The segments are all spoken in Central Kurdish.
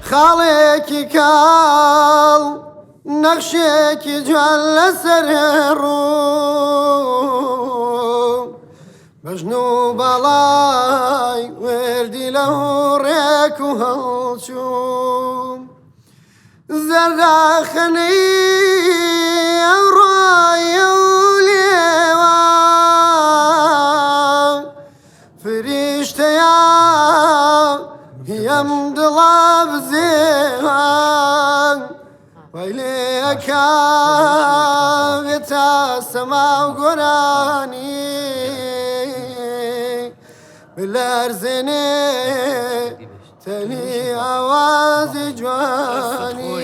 خاڵێکی کاڵ نەخشێکی جوان لەسەر ڕوو بەژن و بەڵای وردی لە ڕێک و هەڵچوو زەرداخەنەی ئەو ڕایە و لێوە فریشتەیە هیم دڵا بزێوان وای لێکا بێتە سەما و گۆرانی بلەرزێنێ تەنی ئاوازی جوانی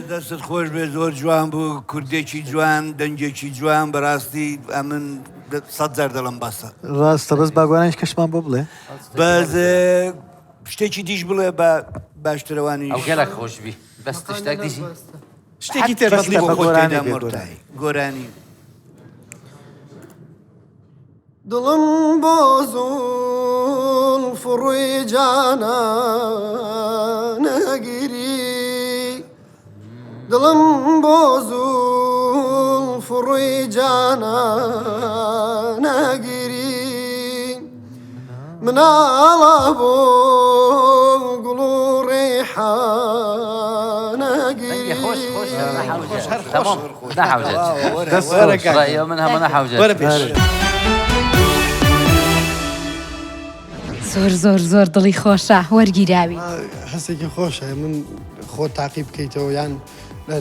دەستت خۆش بێ زۆر جوان بوو کوردێکی جوان دەنگێکی جوان بەڕاستی ئەمن 100 دڵم بەسە ڕاستە بەس باگوانش کەشمان بۆ بڵێ بەس شتێکی دیش بڵێ بە باشترەوانی ئەو گەلە خۆشبی بەس تشتێک دیژی شتێکی تر بەسڵی بۆ خۆتێدا مرتای گۆرانی دڵم بۆ زوڵ فڕووی جانە نەگیری دڵم بۆ زوڵ فڕووی جانە نەگیری مناڵە بۆ گوڵ و ڕێحانەگیری تمام نحوجت رأيه منها ما نحوجت زۆر زۆر دڵی خۆشە وەرگیراوی هەستێکی خۆشە من خۆ تاقی بکەیتەوە یان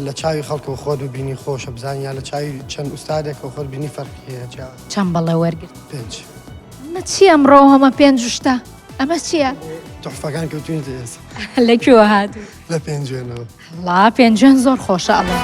لە چاوی خەڵکەوە خۆت ببینی خۆشە بزانانی یا لە چاوی چەند ئوستادێکەوە خۆت بینی فەرقی هەیە چەند بەڵێ وەرگرت پێنج ئەمە چی ئەمڕۆ هەمە پێنج شتە ئەمە چییە؟ تۆحفەکان کەوتوین ئێستا لەکوێوە هاتوو لە پێنجێنەوە لا پێنجێن زۆر خۆشە ئەڵێ